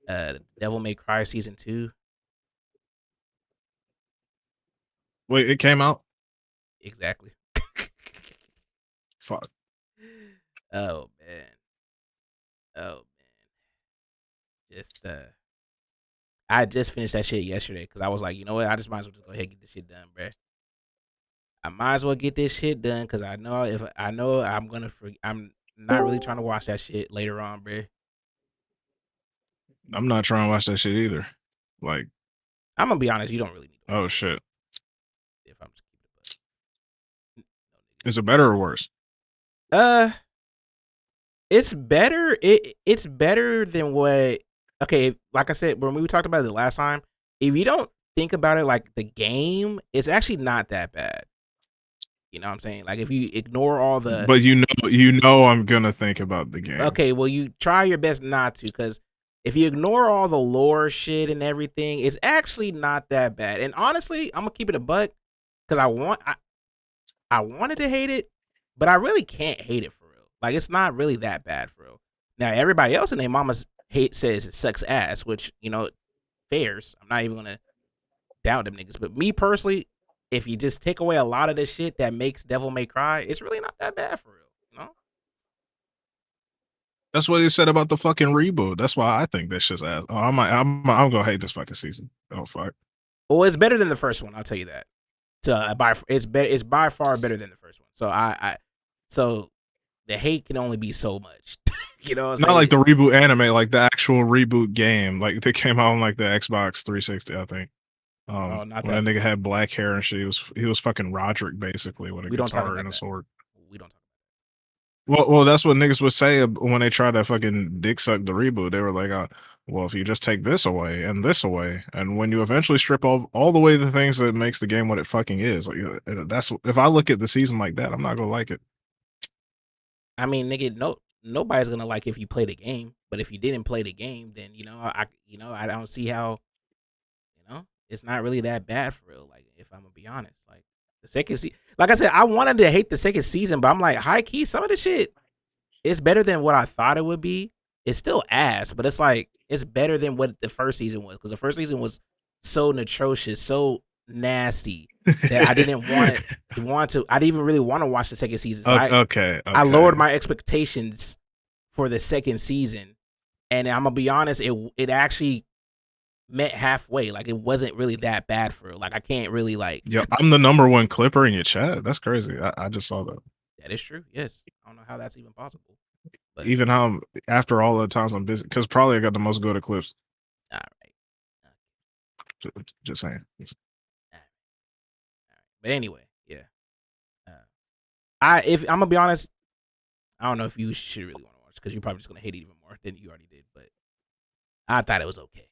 Devil May Cry season 2. Wait, it came out. Exactly. Fuck. Oh man. Oh man. Just I just finished that shit yesterday because I was like, you know what? I just might as well just go ahead and get this shit done, bruh. I might as well get this shit done because I know if I know I'm gonna I'm not really trying to watch that shit later on, bruh. I'm not trying to watch that shit either. Like, I'm gonna be honest, you don't really need to watch oh shit. it if I'm just keeping it. But Is it better or worse? uh, it's better. It's better than what. Okay, like I said when we talked about it the last time, if you don't think about it like the game, it's actually not that bad. You know what I'm saying? Like if you ignore all the But you know, I'm gonna think about the game. okay, well you try your best not to, because if you ignore all the lore shit and everything, it's actually not that bad. And honestly, I'm gonna keep it a buck because I wanted to hate it, but I really can't hate it for real. Like it's not really that bad for real. Now everybody else in their mama's hate says it sucks ass, which fairs. I'm not even gonna doubt them niggas. But me personally, if you just take away a lot of the shit that makes Devil May Cry, it's really not that bad for real. You know? That's what they said about the fucking reboot. That's why I think this shit's ass. Oh, I'm gonna hate this fucking season. Oh fuck. Well, it's better than the first one. I'll tell you that. So it's by far better than the first one. So so the hate can only be so much. You know what I'm Not like saying? the reboot anime, like the actual reboot game. Like they came out on like the Xbox 360, I think. Oh, not When that. that nigga had black hair and shit, he was fucking Roderick basically with a We don't talk guitar about and a that. sword. We don't talk. Well, that's what niggas would say when they try to fucking dick suck the reboot. They were like, well, if you just take this away and this away, and when you eventually strip all the way the things that makes the game what it fucking is, like that's if I look at the season like that, I'm not gonna like it. I mean, nigga, nobody's gonna like if you play the game. But if you didn't play the game, then I don't see how it's not really that bad for real. Like if I'm gonna be honest, like the second season, like I said, I wanted to hate the second season, but I'm like high key, some of the shit is better than what I thought it would be. It's still ass, but it's like it's better than what the first season was because the first season was so atrocious, so nasty that I didn't want to. I didn't even really want to watch the second season. So Okay, I lowered okay. my expectations for the second season, and I'm gonna be honest, it actually met halfway. Like it wasn't really that bad for it. Like I can't really like Yo, I'm the number one clipper in your chat. That's crazy. I just saw that. that is true. Yes, I don't know how that's even possible, but Even how after all the times I'm busy, because probably I got the most go to clips. all right, Just saying. all right. But anyway, yeah. Uh, if I'm gonna be honest, I don't know if you should really want to watch because you're probably just gonna hate it even more than you already did. But I thought it was okay.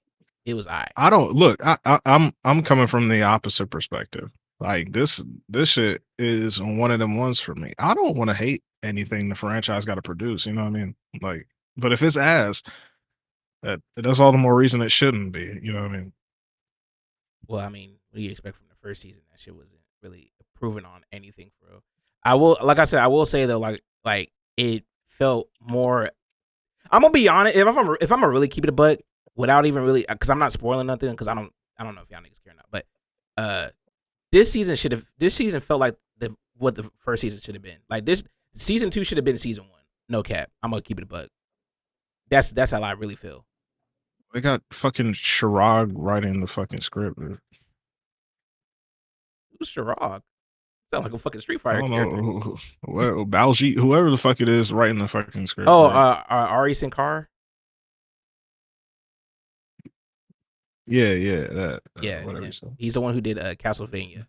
It was alright. I don't look. I'm coming from the opposite perspective. Like this shit is one of them ones for me. I don't want to hate anything the franchise got to produce. You know what I mean? Like, but if it's ass, that's all the more reason it shouldn't be. You know what I mean? Well, I mean, what do you expect from the first season? That shit wasn't really proven on anything for real. I will, like I said, I will say though, like it felt more. I'm gonna be honest. If I'm gonna really keep it a buck without even really, because I'm not spoiling nothing, because I don't know if y'all niggas care or not, but uh, this season felt like what the first season should have been. Like this season 2 should have been season 1. No cap. I'm gonna keep it a buck. That's how I really feel. They got fucking Shirag writing the fucking script. Who's Shirag? Sound like a fucking Street I Fighter don't character. know. Baljeet, whoever the fuck it is writing the fucking script, Oh, bro. Ari Sinkar. Yeah, that Yeah, whatever you him. said. He's the one who did Castlevania.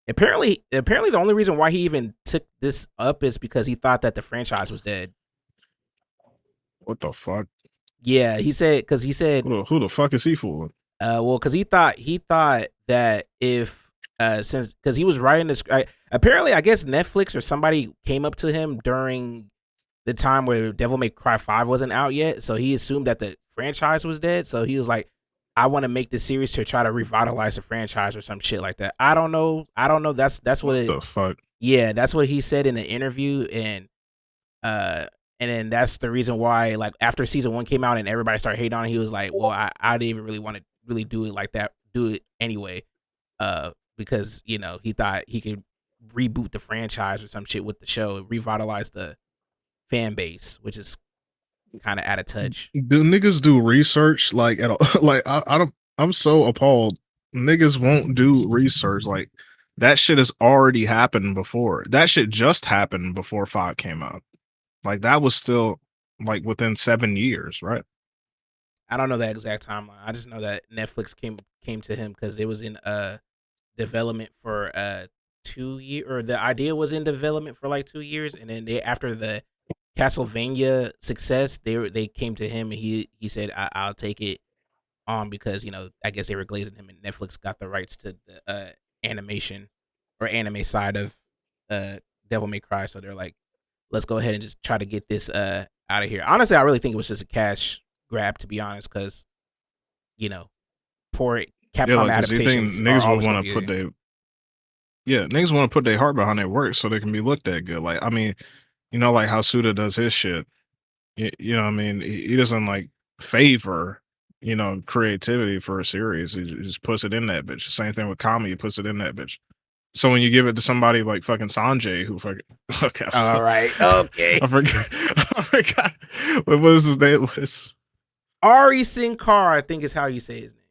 Apparently, the only reason why he even took this up is because he thought that the franchise was dead. What the fuck? Yeah, he said, Who the fuck is he fooling? well, because he thought that if since because he was writing this, apparently, I guess Netflix or somebody came up to him during the time where Devil May Cry 5 wasn't out yet, so he assumed that the franchise was dead. So he was like, I want to make this series to try to revitalize the franchise or some shit like that. I don't know. That's what What it. the fuck? Yeah, that's what he said in the interview, and And then that's the reason why, like, after season 1 came out and everybody started hating on it, he was like, "Well, I didn't even really want to really do it like that, do it anyway." Because he thought he could reboot the franchise or some shit with the show, revitalize the fan base, which is kind of out of touch. Do niggas do research like at all? Like I don't. I'm so appalled. Niggas won't do research. Like that shit has already happened before. That shit just happened before 5 came out. Like that was still like within 7 years, right? I don't know that exact timeline. I just know that Netflix came to him because it was in development for 2 year, or the idea was in development for like 2 years, and then they, after the Castlevania success, they came to him and he said, I'll take it on, because I guess they were glazing him, and Netflix got the rights to the animation or anime side of uh Devil May Cry, so they're like, let's go ahead and just try to get this out of here. Honestly, I really think it was just a cash grab, to be honest, because you know poor Yeah, Capcom like because you think adaptations are niggas would always going want to to be put there. their niggas want to put their heart behind their work so they can be looked at good. Like I mean, like how Suda does his shit. You know what I mean? He doesn't like favor, creativity for a series. He just puts it in that bitch. Same thing with Kami, he puts it in that bitch. So when you give it to somebody like fucking Sanjay, who fucking okay, All right, okay. I forgot, I forgot what was his name? Ari Sin Cara, I think is how you say his name.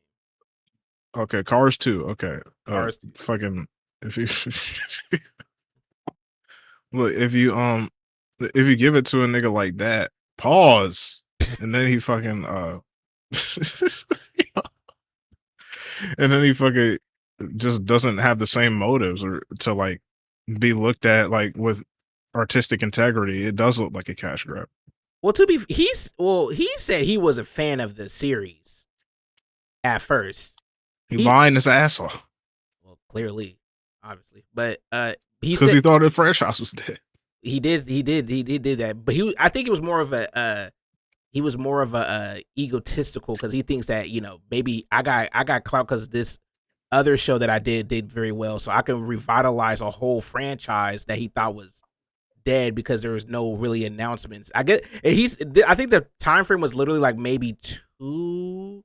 Okay, Cars 2. Okay, Cars 2. fucking if you look if you give it to a nigga like that, pause, and then he fucking and then he fucking just doesn't have the same motives or to like be looked at like with artistic integrity. It does look like a cash grab. Well, he said he was a fan of the series at first. He He lying his ass off Well, clearly, obviously, but he because said he thought the franchise was dead. he did that, but I think it was more of a he was more of a egotistical, because he thinks that maybe I got clout because this other show that I did very well, so I can revitalize a whole franchise that he thought was dead because there was no really announcements. I think the time frame was literally like maybe 2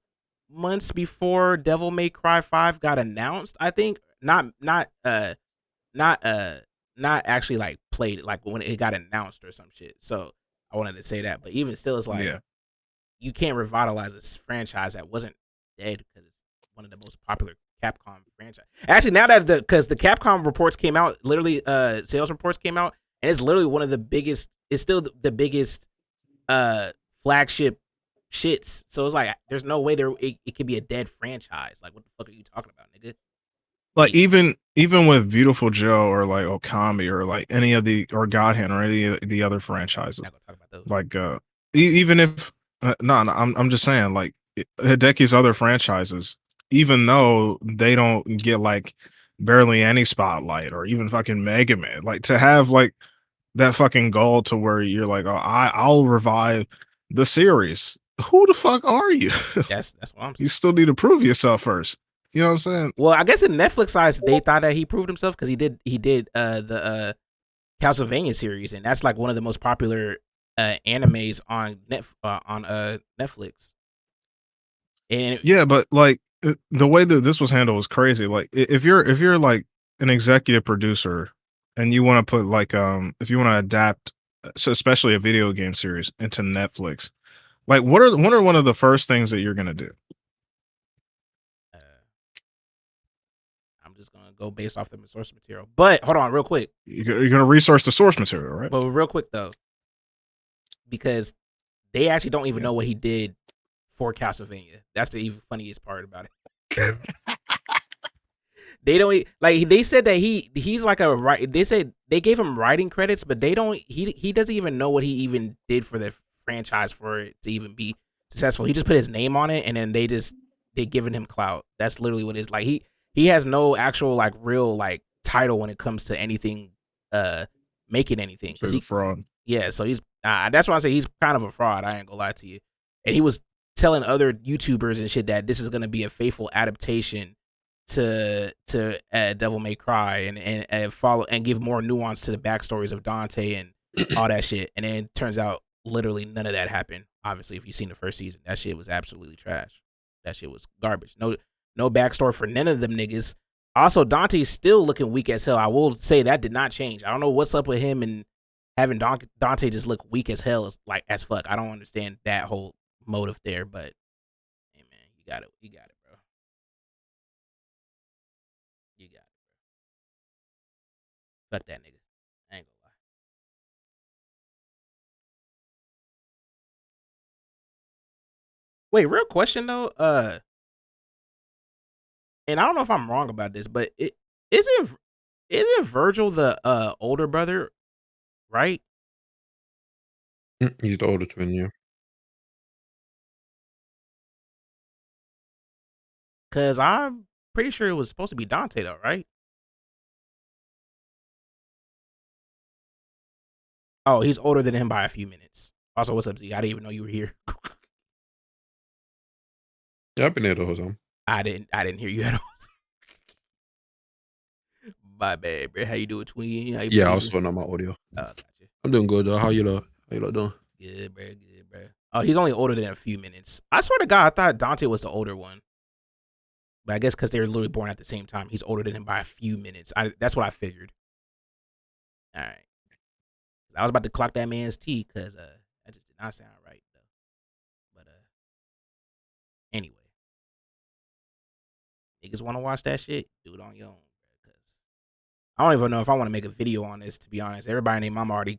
months before Devil May Cry 5 got announced. I think not not actually like played, like when it got announced or some shit. So I wanted to say that, but even still, it's like Yeah, you can't revitalize this franchise that wasn't dead, because it's one of the most popular Capcom franchise. Actually, now that because the Capcom reports came out, literally sales reports came out, and it's literally one of the biggest. It's still the biggest uh flagship shits. So it's like there's no way it could be a dead franchise. Like, what the fuck are you talking about, nigga? like Like, even with Beautiful Joe or like Okami or like any of the or Godhand or any of the other we're franchises, not gonna talk about those. like even if no, I'm just saying like Hideki's other franchises, even though they don't get like barely any spotlight or even fucking Mega Man, like to have like that fucking goal to where you're like, oh, I'll revive the series. Who the fuck are you? That's what I'm You saying. still need to prove yourself first. You know what I'm saying? Well, I guess in Netflix eyes, they thought that he proved himself because he did the Castlevania series, and that's like one of the most popular animes on Netflix. And Yeah, but like the way that this was handled was crazy. Like if you're like an executive producer and you want to put like if you want to adapt so especially a video game series into Netflix, like what are one of the first things that you're gonna do? uh, I'm just gonna go based off the source material. But hold on, real quick. You're gonna resource the source material, right? But real quick though, because they actually don't even Yeah. know what he did for Castlevania. That's the even funniest part about it. They don't like. They said that he's like a right. They said they gave him writing credits, but they don't. He doesn't even know what he even did for the franchise for it to even be successful. He just put his name on it, and then they giving him clout. That's literally what it is. Like he has no actual like real like title when it comes to anything, uh, making anything, So because he's a fraud. yeah. So he's that's why I say he's kind of a fraud. I ain't gonna lie to you. And he was telling other YouTubers and shit that this is gonna be a faithful adaptation to Devil May Cry, and follow and give more nuance to the backstories of Dante and all that shit. And then it turns out literally none of that happened. Obviously, if you've seen the first season, that shit was absolutely trash. That shit was garbage. No backstory for none of them niggas. Also, Dante's still looking weak as hell. I will say that did not change. I don't know what's up with him and having Dante just look weak as hell, as fuck. I don't understand that whole motive there, but hey man, you got it, bro. You got it. Fuck that nigga. I ain't gonna lie. Wait, real question though. And I don't know if I'm wrong about this, but isn't Virgil the older brother, right? He's the older twin, yeah. Because I'm pretty sure it was supposed to be Dante though, right? Oh, he's older than him by a few minutes. Also, what's up, Z? I didn't even know you were here. Yeah, I've been there the whole time. I didn't hear you at all. My bad, bro. How you doing, twin? How you Yeah, I was feeling? sorting out my audio. Gotcha. I'm doing good though. How you lot doing? Good, bro. Good, bro. Oh, he's only older than a few minutes. I swear to God, I thought Dante was the older one. But I guess because they were literally born at the same time, he's older than him by a few minutes. That's what I figured. All right. I was about to clock that man's T because that just did not sound right though. But anyway, niggas want to watch that shit, do it on your own. Because I don't even know if I want to make a video on this. To be honest, everybody and their mom already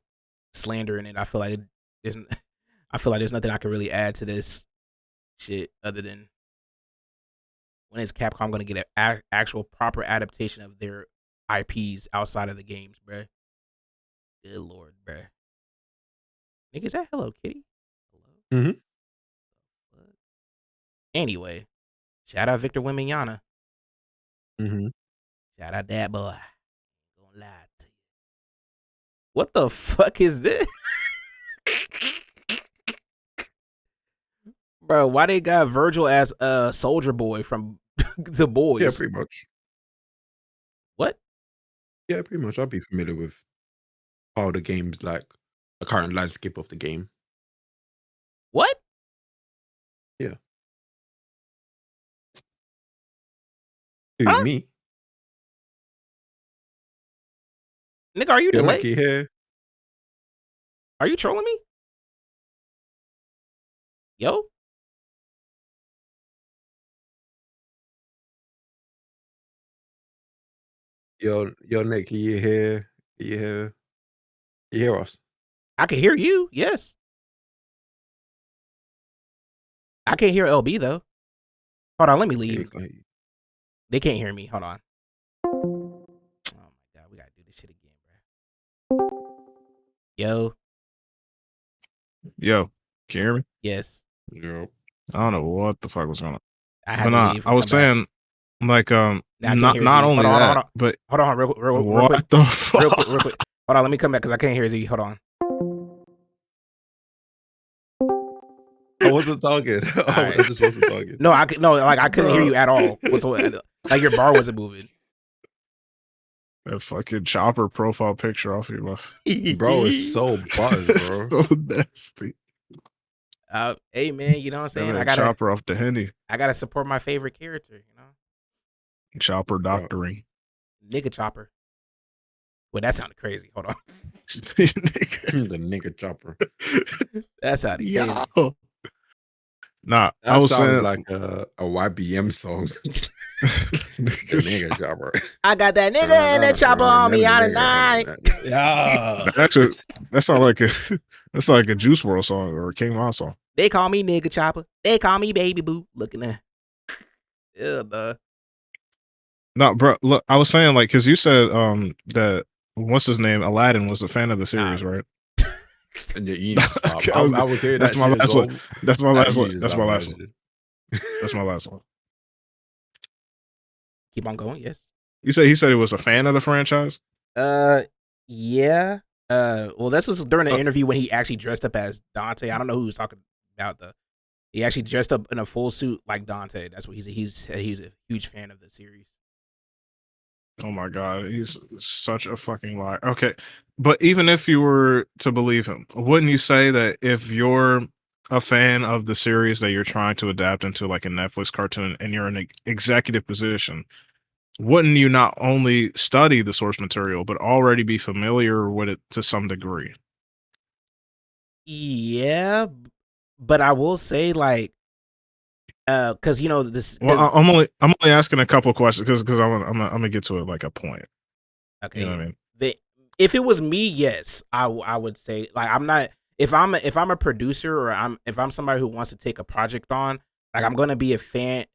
slandering it. I feel like there's, I feel like there's nothing I can really add to this shit other than when is Capcom gonna get an actual proper adaptation of their IPs outside of the games, bruh? Good lord, bruh. Nigga, is that Hello Kitty? Hello? Mm-hmm. Anyway, shout out Victor Wembanyama. Mm-hmm. Shout out that boy. Gonna lie to you. What the fuck is this? Bro, why they got Virgil as a soldier boy from the boys? Yeah, pretty much. What? Yeah, pretty much. I'll be familiar with how the game's like the current landscape of the game. What? Yeah. Who's Huh? me? Nigga, are you Yo, delayed? Nicky here. Are you trolling me? Yo? Yo, Nick, you here? You here? You hear us? I can hear you, yes. I can't hear LB though. Hold on, let me Yeah, leave. They can't hear me. Hold on. Oh my god, we gotta do this shit again, bro. Yo, Yo, can you hear me? yes. Yeah. I don't know what the fuck was going on. I But had to leave I and was come back. saying, like, Now I can't hear not Z. only Hold on, hold that, on, but hold on, real quick, what the fuck? real quick. Hold on, let me come back because I can't hear Z. Hold on. I wasn't talking. Alright. I just wasn't talking. No, I couldn't hear Bro. you at all whatsoever. Like your bar wasn't moving. That fucking chopper profile picture off your mouth. Bro, it's so buzzed, bro. So nasty. Hey man, you know what I'm saying? That chopper off the Henny. I gotta support my favorite character, you know? Chopper doctoring. Nigga chopper. Wait, that sounded crazy. Hold on. The nigga chopper. That sounded crazy. Yo. Nah, That I was sounds saying like a YBM song. The nigga chopper. I got that nigga and that chopper on me on tonight. Yeah. Actually, that's not like a Juice WRLD song or a King Von song. They call me nigga chopper. They call me baby boo. Looking at. Yeah, bro. No, bro. Look, I was saying like because you said that what's his name Aladdin was a fan of the series, right? And you need to stop. I was hearing that's that my shit last as well. one. That's my last one. You need to That's stop my that last one. shit. That's my last one. Keep on going. Yes. You said he said he was a fan of the franchise. Yeah. Well, this was during the interview when he actually dressed up as Dante. I don't know who he was talking about though. He actually dressed up in a full suit like Dante. That's what he's a huge fan of the series. Oh my god, he's such a fucking liar. Okay, but even if you were to believe him, wouldn't you say that if you're a fan of the series that you're trying to adapt into like a Netflix cartoon and you're in an executive position, wouldn't you not only study the source material but already be familiar with it to some degree? Yeah, but I will say like, because this, Well, because I'm only asking a couple questions because I'm gonna get to it like a point. You know okay, what I mean? if it was me, yes, I would say like I'm not if I'm a producer or if I'm somebody who wants to take a project on, like I'm gonna be a fan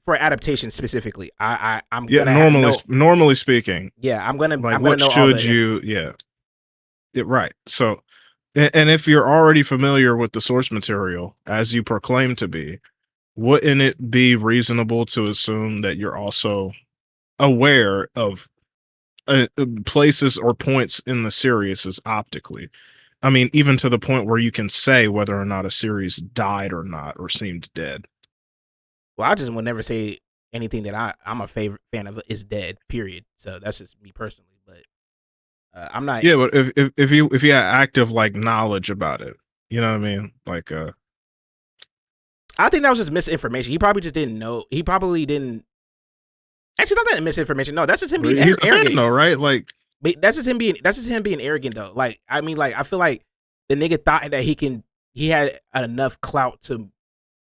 for adaptation specifically. I'm Yeah, gonna know. normally speaking, Yeah, like I'm gonna what know all should the you? Yeah, right. So, and if you're already familiar with the source material as you proclaim to be, wouldn't it be reasonable to assume that you're also aware of places or points in the series as optically? I mean, even to the point where you can say whether or not a series died or not, or seemed dead. well, I just would never say anything that I'm a favorite fan of is dead. Period. So that's just me personally. But I'm not. Yeah, but if you had active like knowledge about it, you know what I mean? Like, I think that was just misinformation. He probably just didn't know. He probably didn't. Actually, not that misinformation. No, that's just him being he's a fan arrogant. though, right? Like, But that's just him being arrogant though. Like I mean, like I feel like the nigga thought that he had enough clout to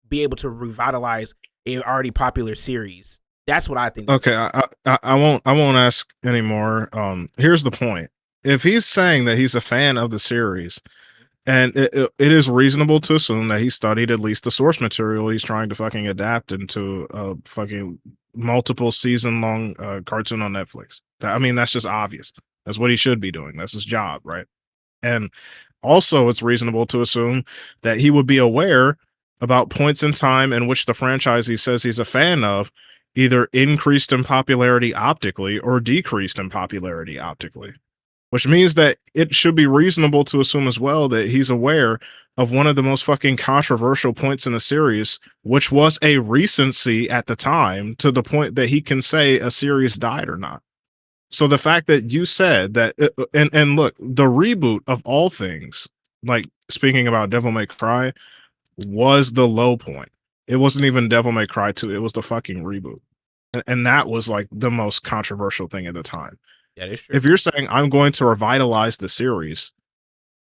be able to revitalize a already popular series. That's what I think this okay, is. I won't ask anymore. Here's the point: if he's saying that he's a fan of the series, and it is reasonable to assume that he studied at least the source material he's trying to fucking adapt into a fucking multiple season long cartoon on Netflix. I mean, that's just obvious. That's what he should be doing. That's his job, right? And also, it's reasonable to assume that he would be aware about points in time in which the franchise he says he's a fan of either increased in popularity optically or decreased in popularity optically, which means that it should be reasonable to assume as well that he's aware of one of the most fucking controversial points in the series, which was a recency at the time to the point that he can say a series died or not. So the fact that you said that, and look, the reboot of all things, like speaking about Devil May Cry, was the low point. It wasn't even Devil May Cry 2, it was the fucking reboot. And that was like the most controversial thing at the time. Yeah, that's true. If you're saying I'm going to revitalize the series,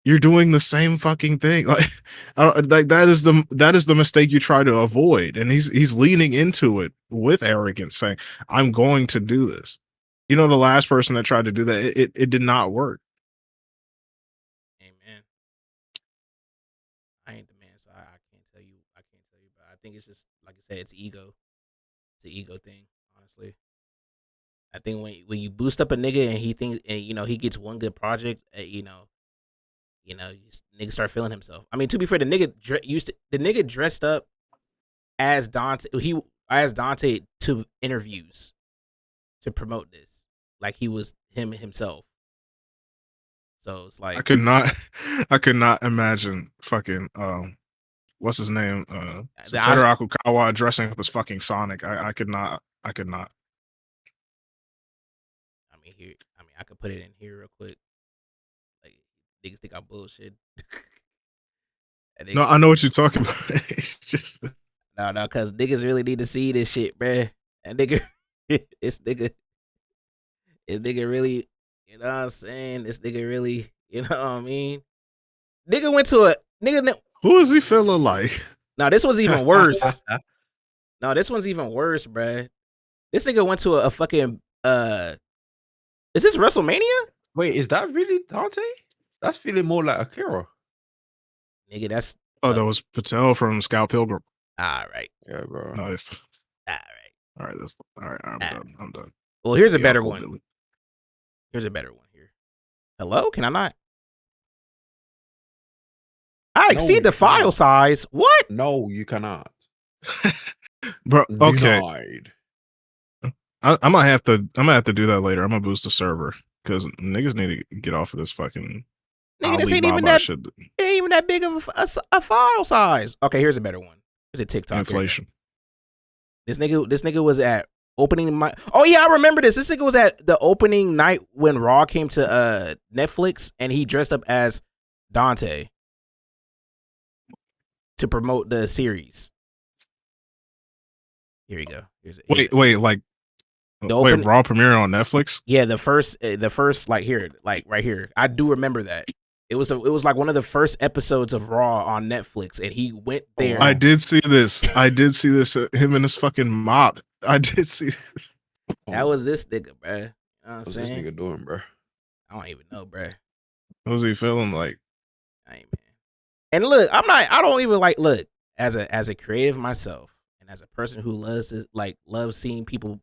you're doing the same fucking thing. Like, like that is the mistake you try to avoid. And he's leaning into it with arrogance, saying, "I'm going to do this." You know, the last person that tried to do that, it did not work. Amen. I ain't the man, so I can't tell you. I can't tell you, but I think it's just like I said, it's ego. It's an ego thing, honestly. I think when you boost up a nigga and he thinks and he gets one good project, nigga start feeling himself. I mean, to be fair, the nigga the nigga dressed up as Dante. He as Dante to interviews to promote this, like he was himself. So it's I like could not, I could not imagine fucking what's his name? Teruaki Kawa dressing up as fucking Sonic. I could not. I could not. I mean, here. I mean, I could put it in here real quick. Like niggas think I'm bullshit. No, I know what you're talking about. It's just No, cause niggas really need to see this shit, bruh. And nigga, this nigga really, you know what I'm saying? This nigga really, you know what I mean? Nigga went to a nigga. who is he feeling like? Now this one's even worse. No, this one's even worse, bruh. This nigga went to a fucking Is this WrestleMania? Wait, is that really Dante? That's feeling more like Akira. Nigga, that's Oh, that was Patel from Scout Pilgrim. all right. Yeah, bro. Nice. All right. All right, that's all right. I'm done. I'm done. Well, here's a Yeah, better Uncle one. Billy. Here's a better one here. Hello? Can I not? I exceed the file size. What? No, you cannot. Bro, okay. Denied. I might have to. I might have to do that later. I'm gonna boost the server because niggas need to get off of this fucking Nigga, this ain't Alibaba even that. shit. It ain't even that big of a file size. Okay, here's a better one. Here's a TikTok. Inflation. This nigga was at opening night. Oh yeah, I remember this. This nigga was at the opening night when Raw came to Netflix, and he dressed up as Dante to promote the series. Here you go. Wait, Raw premiere on Netflix? Yeah, the first like here, like right here. I do remember that. It was like one of the first episodes of Raw on Netflix, and he went there. I did see this. Him and his fucking mop. I did see this. That was this nigga, bro. You know what I'm What's saying? this nigga doing, bro? I don't even know, bro. What was he feeling like? Hey, man. And look, I don't even like, look, as a creative myself, and as a person who loves seeing people,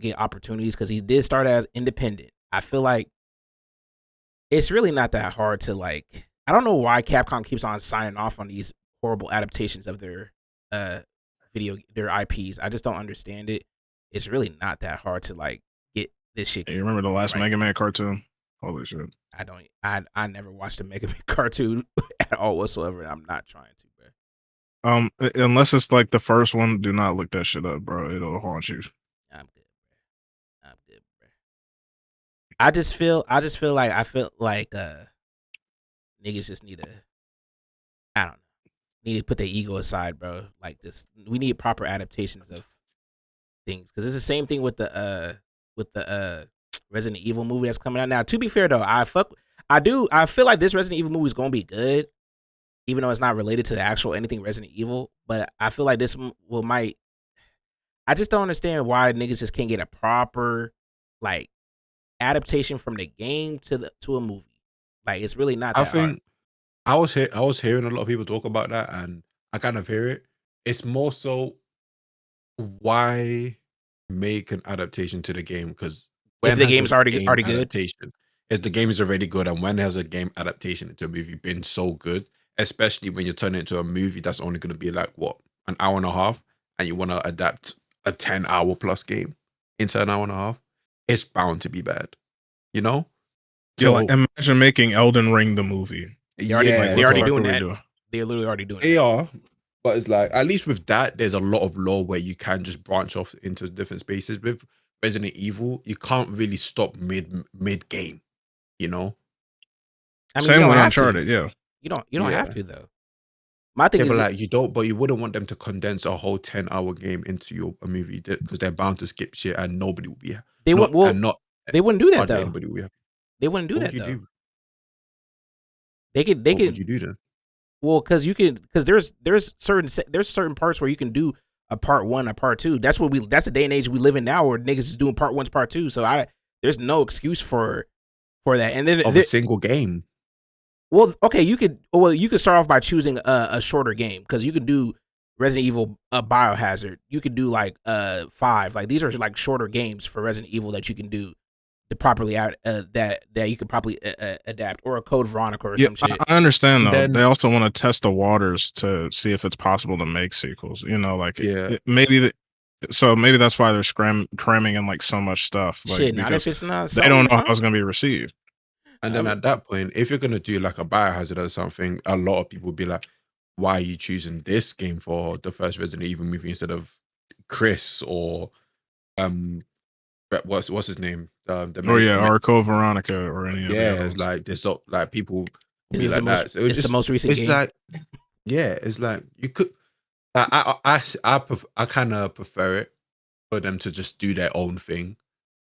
get opportunities, because he did start as independent. I feel like it's really not that hard to, like, I don't know why Capcom keeps on signing off on these horrible adaptations of their their IPs. I just don't understand it. It's really not that hard to, like, get this shit. Hey, you remember the last Mega Man cartoon? Holy shit. I never watched a Mega Man cartoon at all whatsoever, and I'm not trying to, bro. Unless it's like the first one, do not look that shit up, bro. It'll haunt you. I'm good, bro. I just feel like niggas just need to, I don't know, need to put their ego aside, bro. Like, just, we need proper adaptations of things, because it's the same thing with the Resident Evil movie that's coming out now. To be fair though, I feel like this Resident Evil movie is gonna be good, even though it's not related to the actual anything Resident Evil. But I feel like this might. I just don't understand why niggas just can't get a proper, like, adaptation from the game to a movie. Like, it's really not that hard. I was hearing a lot of people talk about that, and I kind of hear it. It's more so, why make an adaptation to the game? Because if the game's already good, if the game is already good, and when has a game adaptation into a movie been so good, especially when you turn it into a movie that's only going to be like, what, an hour and a half, and you want to adapt a 10-hour plus game into an hour and a half, it's bound to be bad, you know? Yeah, like, imagine making Elden Ring the movie. They're already doing that. They're literally already doing it. They are. But it's like, at least with that, there's a lot of lore where you can just branch off into different spaces. With Resident Evil, you can't really stop mid game, you know? I mean, same with Uncharted, yeah. You don't have to, though. My thing is, but like, you wouldn't want them to condense a whole 10-hour game into a movie, because they're bound to skip shit, and nobody will be. They wouldn't do that though. They wouldn't do that though. What would you do then? Well, because there's certain parts where you can do a part 1, a part 2. That's the day and age we live in now, where niggas is doing part 1s, part 2. So there's no excuse for that. And then a single game. Well, okay, you could start off by choosing a shorter game, because you could do Resident Evil Biohazard. You could do like 5. Like, these are like shorter games for Resident Evil that you can do to properly that you could probably adapt, or a Code Veronica or some shit. I understand though. They also want to test the waters to see if it's possible to make sequels. Maybe that's why they're cramming in like so much stuff. Like, shit, not if it's not. They don't know how it's gonna be received. And then at that point, if you're gonna do like a Biohazard or something, a lot of people will be like, "Why are you choosing this game for the first Resident Evil movie instead of Chris or what's his name? Or Code Veronica or any of the others. It's like there's so, like, people be like that. So it's the most recent game. Like, it's like you could. I kind of prefer it for them to just do their own thing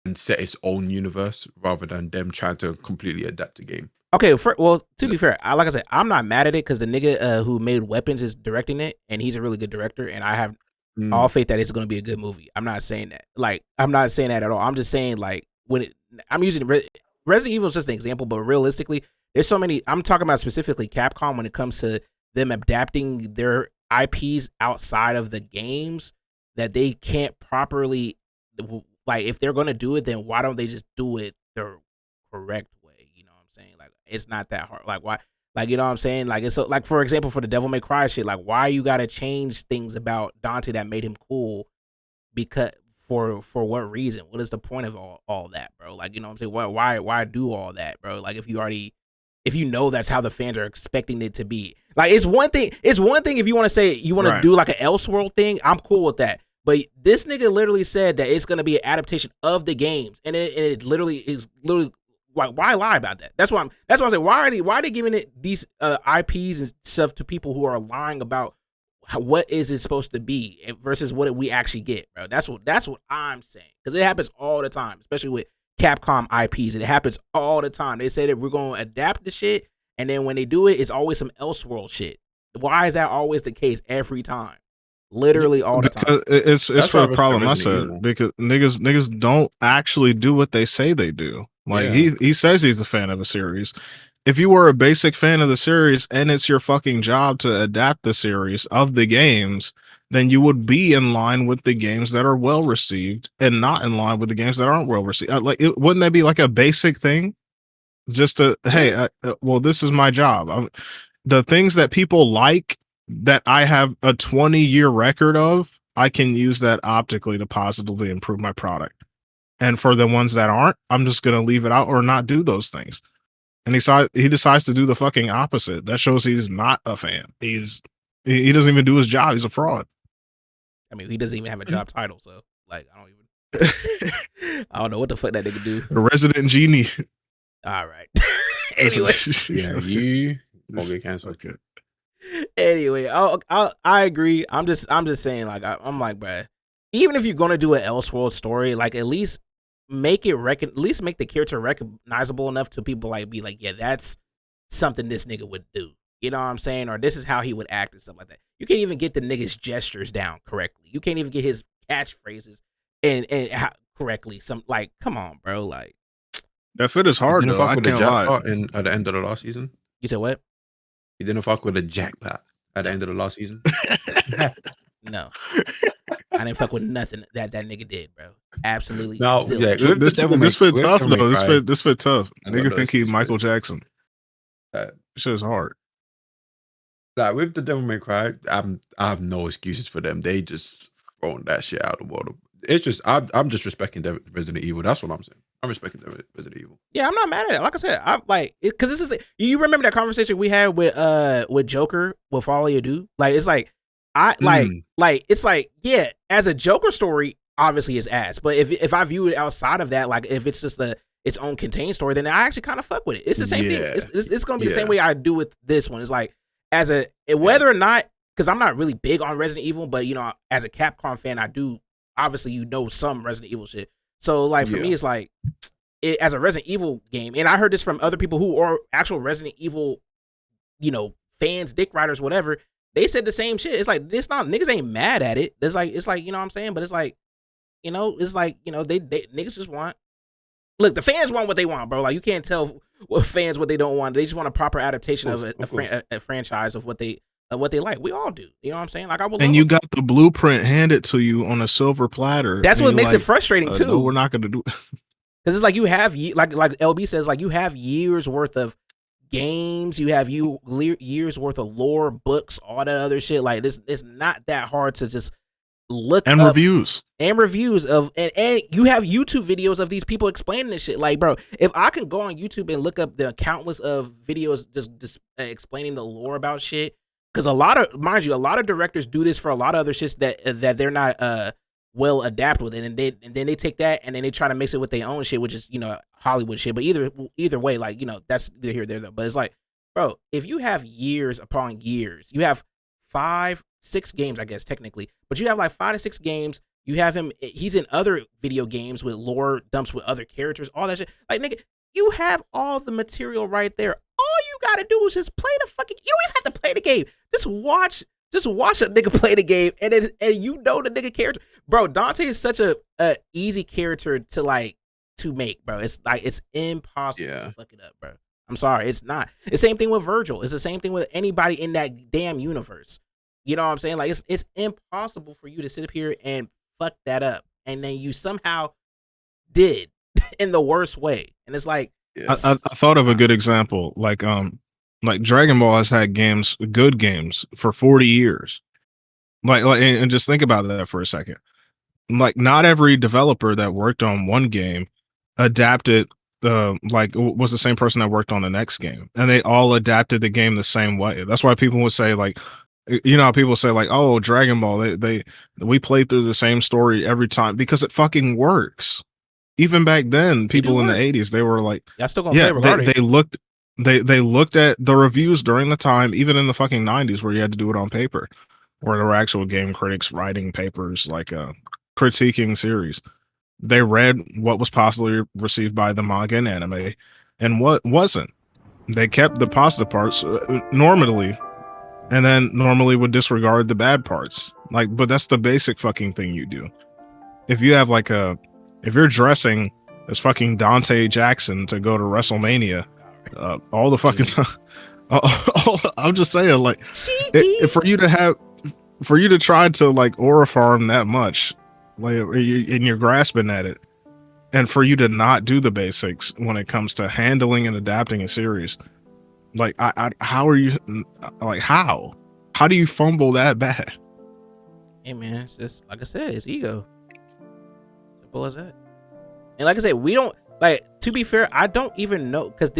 and set its own universe, rather than them trying to completely adapt the game. Okay, to be fair, like I said, I'm not mad at it, because the nigga who made Weapons is directing it, and he's a really good director, and I have all faith that it's going to be a good movie. I'm not saying that. Like, I'm not saying that at all. I'm just saying, like, I'm using Resident Evil is just an example, but realistically, there's so many. I'm talking about specifically Capcom when it comes to them adapting their IPs outside of the games, that they can't properly, like, if they're going to do it, then why don't they just do it the correct way? You know what I'm saying? Like, it's not that hard. Like, why? Like, you know what I'm saying? Like, it's so, like, for example, for the Devil May Cry shit, like, why you gotta change things about Dante that made him cool? Because for what reason? What is the point of all that, bro? Like, you know what I'm saying? Why do all that, bro? Like, if you know that's how the fans are expecting it to be. Like, it's one thing if you want to say you want to do like an Elseworld thing, I'm cool with that. But this nigga literally said that it's gonna be an adaptation of the games, and it literally is literally why lie about that? That's why I'm saying why are they giving it these IPs and stuff to people who are lying about what is it supposed to be versus what we actually get, bro. That's what I'm saying, because it happens all the time, especially with Capcom IPs. It happens all the time. They say that we're gonna adapt the shit, and then when they do it, it's always some Elseworld shit. Why is that always the case every time? Literally all the time. Because it's for the problem I said. Because niggas don't actually do what they say they do. Like he says he's a fan of a series. If you were a basic fan of the series and it's your fucking job to adapt the series of the games, then you would be in line with the games that are well received and not in line with the games that aren't well received. Wouldn't that be like a basic thing? Just to well, this is my job. The things that people like that I have a 20-year record of, I can use that optically to positively improve my product. And for the ones that aren't, I'm just gonna leave it out or not do those things. And he decides to do the fucking opposite. That shows he's not a fan. He doesn't even do his job. He's a fraud. I mean, he doesn't even have a job title, so like I don't know what the fuck that nigga do. A resident genie. All right. Anyway, you won't get canceled. Okay. Anyway, I agree. I'm just saying, like I'm like, bruh, even if you're gonna do an Elseworld story, like at least make it at least make the character recognizable enough to people like be like, yeah, that's something this nigga would do. You know what I'm saying? Or this is how he would act and stuff like that. You can't even get the nigga's gestures down correctly. You can't even get his catchphrases and correctly. Some like, come on, bro. Like that fit is hard though. I can't lie. At the end of the last season, you said what? You didn't fuck with a jackpot at the end of the last season. No, I didn't fuck with nothing that nigga did, bro. Absolutely. No, yeah, this fit tough though. This fit tough. Nigga think he Michael Jackson. Shit is hard. Like with the Devil May Cry, I have no excuses for them. They just throwing that shit out of the water. It's just I'm just respecting Resident Evil. That's what I'm saying. I'm respecting Resident Evil. Yeah, I'm not mad at it. Like I said, I'm like, because this is you remember that conversation we had with Joker with All You Do? Like it's like it's like yeah, as a Joker story, obviously it's ass. But if I view it outside of that, like if it's just its own contained story, then I actually kind of fuck with it. It's the same thing. It's gonna be the same way I do with this one. It's like as a whether or not, because I'm not really big on Resident Evil, but you know, as a Capcom fan, I do obviously some Resident Evil shit. So like for me, it's like as a Resident Evil game, and I heard this from other people who are actual Resident Evil, you know, fans, dick riders, whatever. They said the same shit. It's like it's not niggas ain't mad at it. It's like you know what I'm saying, but it's like they niggas just want. Look, the fans want what they want, bro. Like you can't tell fans what they don't want. They just want a proper adaptation of a franchise of what they like. We all do. You know what I'm saying? Like I will. And you got the blueprint handed to you on a silver platter. That's what makes it frustrating too. No, we're not going to do. Because it's like you have like LB says, like you have years worth of games. You have years worth of lore, books, all that other shit. Like this, it's not that hard to just look and up reviews of and you have YouTube videos of these people explaining this shit. Like, bro, if I can go on YouTube and look up the countless of videos just explaining the lore about shit. Because a lot of directors do this for a lot of other shits that they're not well adapted with it, and then they take that and then they try to mix it with their own shit, which is, you know, Hollywood shit. But either way, like, you know, that's neither here nor there though. But it's like, bro, if you have years upon years, you have 5-6 games, I guess technically, but you have like 5 to 6 games. You have he's in other video games with lore dumps with other characters, all that shit. Like, nigga, you have all the material right there. All you gotta do is just play the fucking. You don't even have to play the game. Just watch a nigga play the game, and you know the nigga character, bro. Dante is such a easy character to make, bro. It's like it's impossible to fuck it up, bro. I'm sorry, it's not. The same thing with Virgil. It's the same thing with anybody in that damn universe. You know what I'm saying? Like it's impossible for you to sit up here and fuck that up, and then you somehow did in the worst way, and it's like. I thought of a good example, like Dragon Ball has had good games for 40 years. And just think about that for a second. Like, not every developer that worked on one game adapted was the same person that worked on the next game, and they all adapted the game the same way. That's why people would say like, you know how people say like, oh, Dragon Ball, we played through the same story every time because it fucking works. Even back then, people in the 80s, they were like, Y'all still gonna yeah, play regardless. they looked at the reviews during the time, even in the fucking 90s, where you had to do it on paper, where there were actual game critics writing papers like critiquing series. They read what was possibly received by the manga and anime and what wasn't. They kept the positive parts normally, and then normally would disregard the bad parts. Like, but that's the basic fucking thing you do. If you have like if you're dressing as fucking Dante Jackson to go to WrestleMania, all the fucking time, I'm just saying, like, for you to try to like aura farm that much, like, and you're grasping at it, and for you to not do the basics when it comes to handling and adapting a series, like, how are you, like, how do you fumble that bad? Hey man, it's just like I said, it's ego. Simple as that. And like I said, we don't like. To be fair, I don't even know because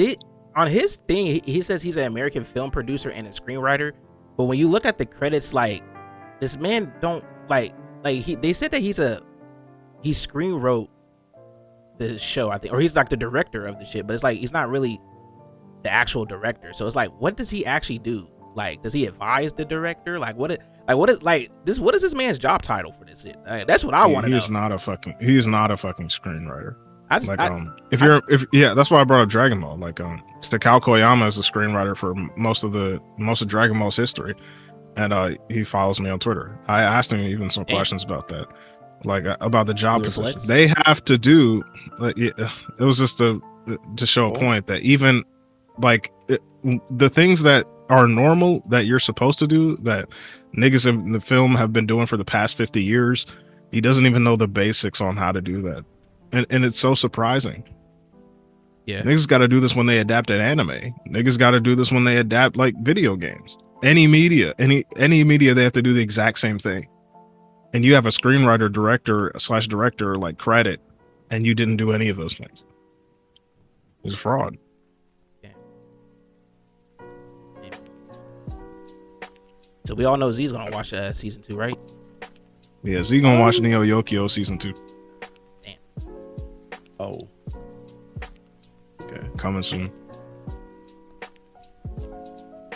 on his thing, he says he's an American film producer and a screenwriter. But when you look at the credits, like, this man don't they said that he screen wrote the show, I think, or he's like the director of the shit. But it's like he's not really the actual director. So it's like, what does he actually do? Like, does he advise the director? What is this man's job title for this shit? That's what I want to know. He's not a fucking screenwriter. That's why I brought up Dragon Ball. Like, Takao Koyama is a screenwriter for most of Dragon Ball's history, and he follows me on Twitter. I asked him even some questions about that, like about the job position they have to do. It was just to show a point that even like the things that are normal that you're supposed to do, that niggas in the film have been doing for the past 50 years, he doesn't even know the basics on how to do that. And it's so surprising. Yeah, niggas got to do this when they adapt an anime. Niggas got to do this when they adapt like video games. Any media, they have to do the exact same thing. And you have a screenwriter, director like credit, and you didn't do any of those things. It's a fraud. So we all know Z's gonna watch season 2, right? Yeah, Z gonna watch Neo Yokio season 2. Damn. Oh. Okay. Coming soon.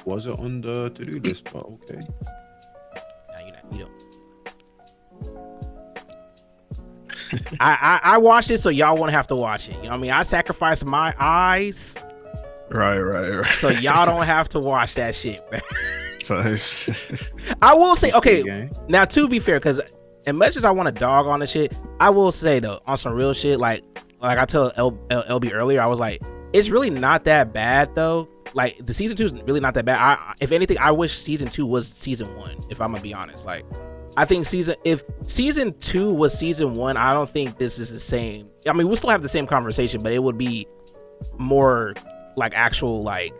Was it on the to-do list? But okay. No, you don't. I watched it so y'all won't have to watch it. You know what I mean? I sacrificed my eyes. Right. So y'all don't have to watch that shit, man. I will say, okay, now to be fair, because as much as I want to dog on the shit, I will say though, on some real shit, like I told LB earlier, I was like, it's really not that bad though. Like, the season 2 is really not that bad. If anything, I wish season 2 was season 1, if I'm gonna be honest. Like, I think if season 2 was season 1, I don't think this is the same. I mean, we'll still have the same conversation, but it would be more like actual, like,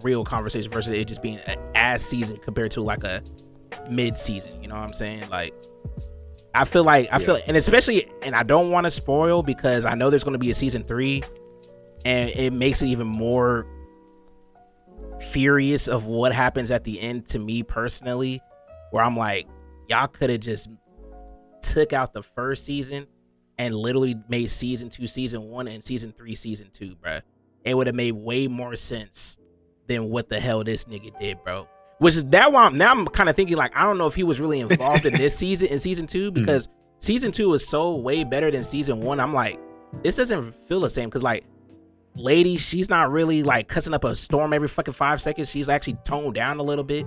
real conversation versus it just being an ass season compared to like a mid season. You know what I'm saying? Like, I feel, and especially, and I don't want to spoil because I know there's going to be a season 3, and it makes it even more furious of what happens at the end to me personally, where I'm like, y'all could have just took out the first season and literally made season 2 season 1 and season 3 season 2, bruh. It would have made way more sense than what the hell this nigga did, bro. Which is that why I'm kind of thinking, like, I don't know if he was really involved in this season, in season 2, because season 2 is so way better than season 1. I'm like, this doesn't feel the same, because, like, lady, she's not really like cussing up a storm every fucking 5 seconds. She's actually toned down a little bit,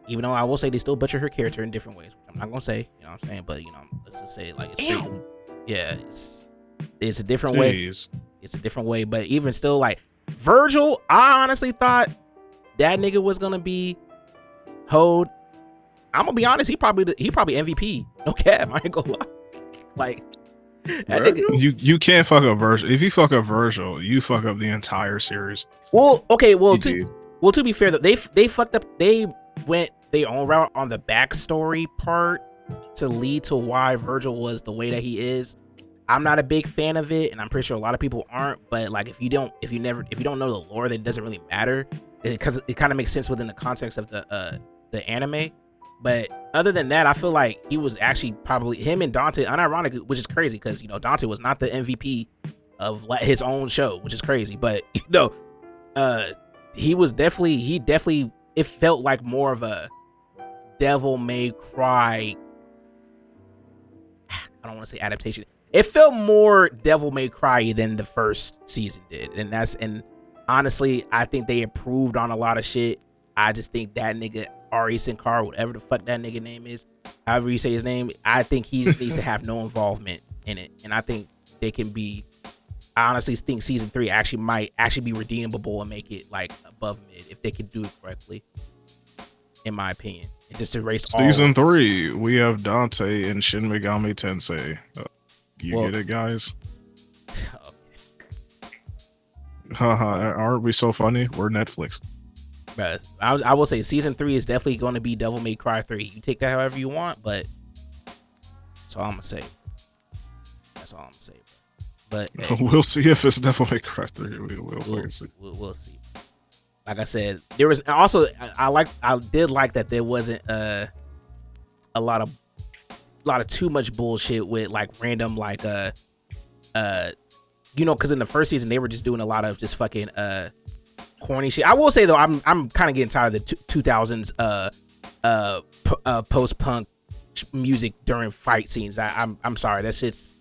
even though I will say they still butcher her character in different ways, which I'm not gonna say, you know what I'm saying, but, you know, let's just say, like, it's a different way. It's a different way, but even still, like, Virgil, I honestly thought that nigga was gonna be Hode. I'm gonna be honest, he probably MVP. No cap, I ain't gonna lie. Like, that nigga, you can't fuck up Virgil. If you fuck up Virgil, you fuck up the entire series. Well, okay, to be fair, they fucked up. They went their own route on the backstory part to lead to why Virgil was the way that he is. I'm not a big fan of it, and I'm pretty sure a lot of people aren't. But like, if you don't know the lore, then it doesn't really matter, because it kind of makes sense within the context of the the anime. But other than that, I feel like he was actually probably him and Dante, unironically, which is crazy because Dante was not the MVP of his own show, which is crazy. But he definitely it felt like more of a Devil May Cry. I don't want to say adaptation. It felt more Devil May Cry than the first season did, and honestly, I think they improved on a lot of shit. I just think that nigga Ari Sinkar, whatever the fuck that nigga name is, however you say his name, I think he needs to have no involvement in it, and I think they can be. I honestly think season 3 might be redeemable and make it like above mid if they can do it correctly. In my opinion, and just erase season 3. We have Dante and Shin Megami Tensei. Get it, guys? Aren't we so funny? We're Netflix. Bruh, I will say season 3 is definitely going to be Devil May Cry 3. You take that however you want, but that's all I'm gonna say. That's all I'm gonna say. But we'll see if it's Devil May Cry 3. We'll see. We'll see. Like I said, there was also I did like that there wasn't a lot of too much bullshit with like random like because in the first season they were just doing a lot of just fucking corny shit. I will say though, I'm kind of getting tired of the 2000s post punk music during fight scenes. I'm sorry, that shit's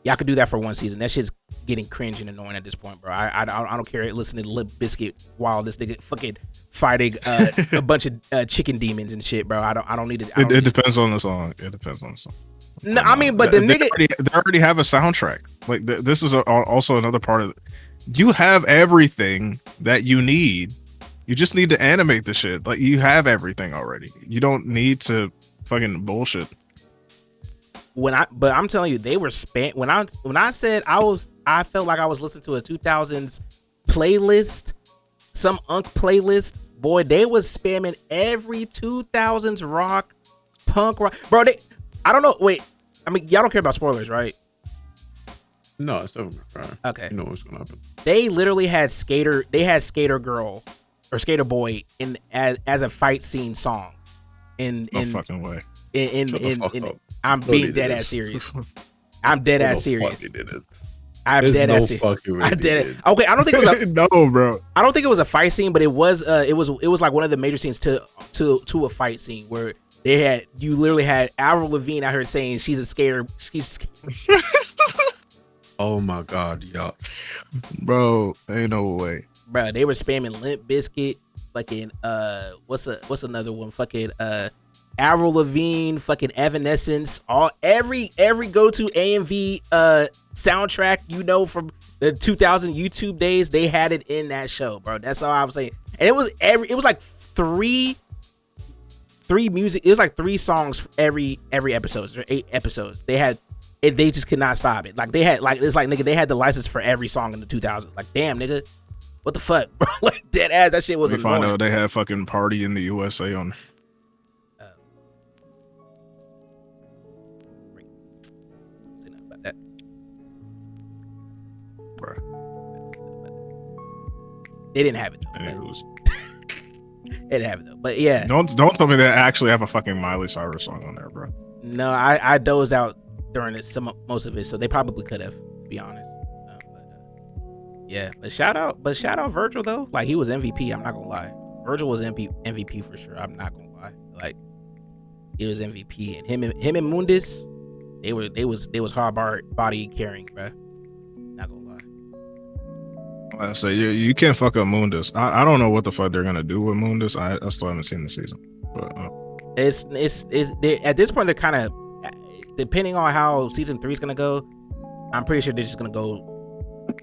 y'all could do that for one season. That shit's getting cringe and annoying at this point, bro. I don't care listening to Limp Bizkit while this nigga fucking fighting a bunch of chicken demons and shit, bro. I don't need it. It depends on the song. It depends on the song. No, I mean, but the nigga they already have a soundtrack. Like this is also another part of it. You have everything that you need. You just need to animate the shit. Like you have everything already. You don't need to fucking bullshit. But I'm telling you, they were when I said I felt like I was listening to a 2000s playlist, some playlist. Boy, they was spamming every 2000s rock, punk rock, bro. I don't know. Wait, I mean, y'all don't care about spoilers, right? No, it's over. Okay, you know what's gonna happen. They literally had Skater Girl or Skater Boy as a fight scene song. No fucking way. I'm being dead ass serious. I'm dead ass serious. I'm dead ass serious. I did it. Okay, I don't think it was a no, bro. I don't think it was a fight scene, but it was like one of the major scenes to a fight scene where you literally had Avril Lavigne out here saying she's a skater. Oh my god, y'all. Bro, ain't no way. Bro, they were spamming Limp Bizkit, fucking what's another one? Fucking Avril Lavigne, fucking Evanescence, every go-to AMV soundtrack from the 2000 YouTube days, they had it in that show, bro. That's all I was saying. And it was like three music. It was like 3 songs for every episode or 8 episodes. They just could not stop it. Like they had nigga, they had the license for every song in the 2000s. Like damn, nigga, what the fuck, bro? Like dead ass, that shit was annoying. We find out they had fucking Party in the USA on. They didn't have it though. They didn't have it though. But yeah. Don't tell me they actually have a fucking Miley Cyrus song on there, bro. No, I dozed out during most of it, so they probably could have, to be honest. Yeah, but shout out Virgil though. Like he was MVP. I'm not gonna lie. Virgil was MVP for sure. I'm not gonna lie. Like he was MVP, and him and Mundus, they was hard body carrying, bro. Not gonna lie. I say you can't fuck up Mundus. I don't know what the fuck they're gonna do with Mundus. I still haven't seen the season, but it's at this point they're kind of, depending on how season 3 is gonna go. I'm pretty sure they're just gonna go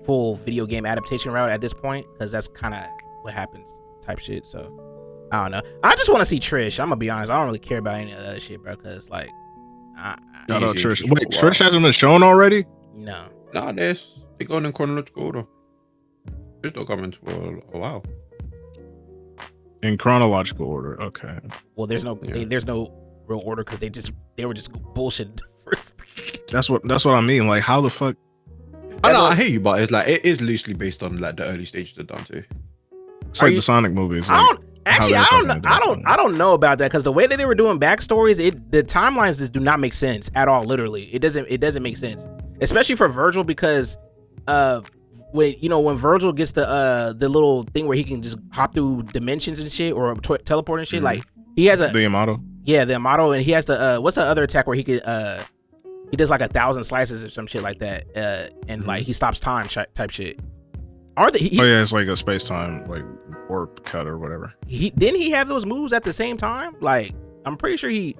full video game adaptation route at this point, because that's kind of what happens type shit. So I don't know. I just want to see Trish. I'm gonna be honest. I don't really care about any of that shit, bro. Because like, no, Trish. Wait, Trish hasn't been shown already? No. Nah, they're going in chronological order. Trish don't come in for a while. In chronological order, okay. Well, there's no real order because they were just bullshit first. That's what I mean. Like, how the fuck? I know, I hear you, but it's like it is loosely based on like the early stages of Dante. It's like the Sonic movies. Like, how Actually, they're I don't fucking know. adapting. I don't know about that because the way that they were doing backstories, the timelines just do not make sense at all. Literally, it doesn't make sense, especially for Virgil because, when Virgil gets the little thing where he can just hop through dimensions and shit or teleport and shit, like he has the Yamato. Yeah, the Yamato, and he has the what's the other attack where he could he does like 1,000 slices or some shit like that, and like he stops time type shit. Are they? Oh yeah, it's like a space time like warp cut or whatever. Didn't he have those moves at the same time? Like I'm pretty sure he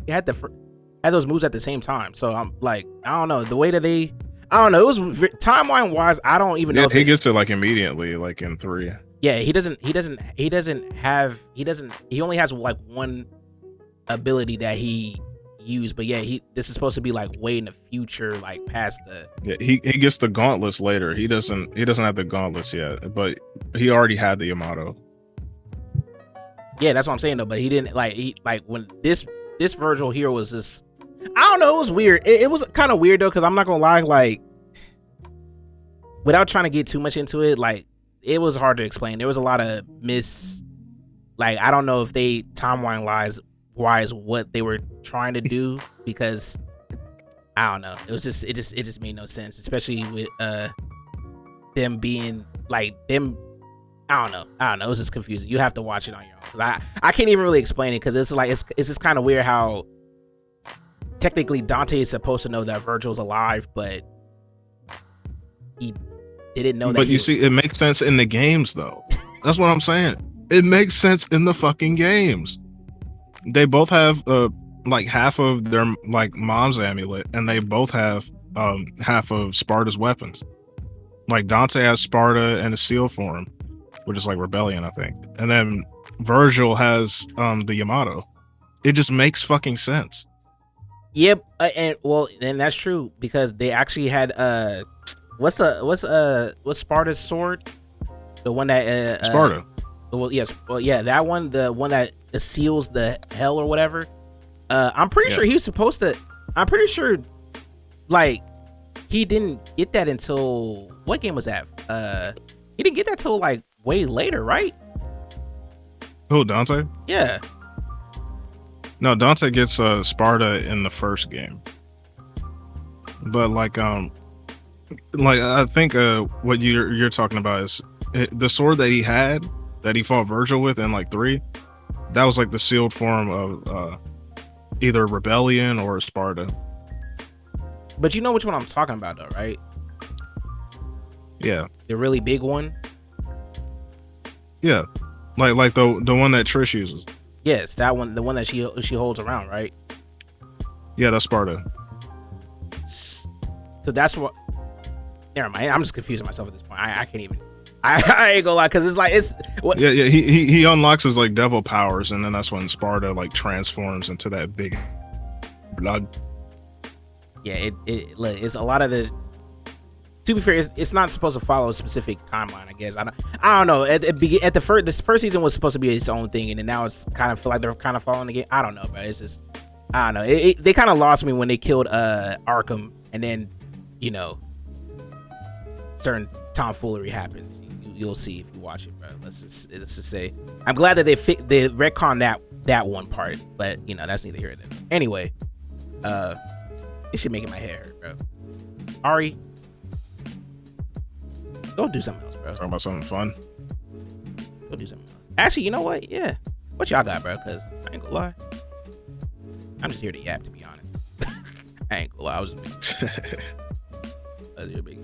had those moves at the same time. So I'm like, I don't know the way that I don't know. It was timeline wise. I don't even know. Yeah, he gets it like immediately, like in 3. Yeah, he only has like one ability that he used, but yeah, this is supposed to be like way in the future, like past the. Yeah, he gets the gauntlets later. He doesn't have the gauntlets yet, but he already had the Yamato. Yeah, that's what I'm saying though. But he didn't when this Virgil here was just, I don't know, it was weird. It was kind of weird though, because I'm not gonna lie, like without trying to get too much into it, like it was hard to explain. There was a lot of like I don't know if they timeline wise what they were trying to do, because I don't know. It just made no sense, especially with them being like them. I don't know. It was just confusing. You have to watch it on your own, 'cause I can't even really explain it, because it's like it's just kind of weird how technically Dante is supposed to know that Virgil's alive, but he didn't know that. But you see, it makes sense in the games though. That's what I'm saying. It makes sense in the fucking games. They both have like half of their like mom's amulet, and they both have half of Sparta's weapons. Like Dante has Sparta and a seal form, which is like rebellion, I think, and then Virgil has the Yamato. It just makes fucking sense. Yep, and that's true, because they actually had what's Sparta's sword? The one that Sparta. Yeah, that one, the one that seals the hell or whatever. I'm pretty sure he was supposed to. I'm pretty sure, like, he didn't get that until what game was that? He didn't get that till like way later, right? Who, Dante? Yeah. No, Dante gets Sparta in the first game. But like I think what you're talking about is the sword that he had that he fought Virgil with in like 3. That was like the sealed form of either rebellion or Sparta. But you know which one I'm talking about though, right? Yeah. The really big one. Yeah. Like the one that Trish uses. Yes, that one, the one that she holds around, right? Yeah, that's Sparta. So that's what. Never mind. I'm just confusing myself at this point. I can't even. I ain't gonna lie, because it's like what. Yeah. He unlocks his like devil powers, and then that's when Sparta like transforms into that big blood. Yeah, it's a lot of the. To be fair, it's not supposed to follow a specific timeline, I guess. I don't know. This first season was supposed to be its own thing, and then now it's kind of feel like they're kind of following the game. I don't know, but it's just, I don't know. They kind of lost me when they killed Arkham, and then, certain tomfoolery happens. You'll see if you watch it, bro. Let's just say, I'm glad that they retconned that one part, but that's neither here nor there. Anyway, it should make my hair hurt, bro. Ari, go do something else, bro. Talking about something fun. Go do something else. Actually, you know what? Yeah. What y'all got, bro? Because I ain't gonna lie. I'm just here to yap, to be honest. I ain't gonna lie. I was just big.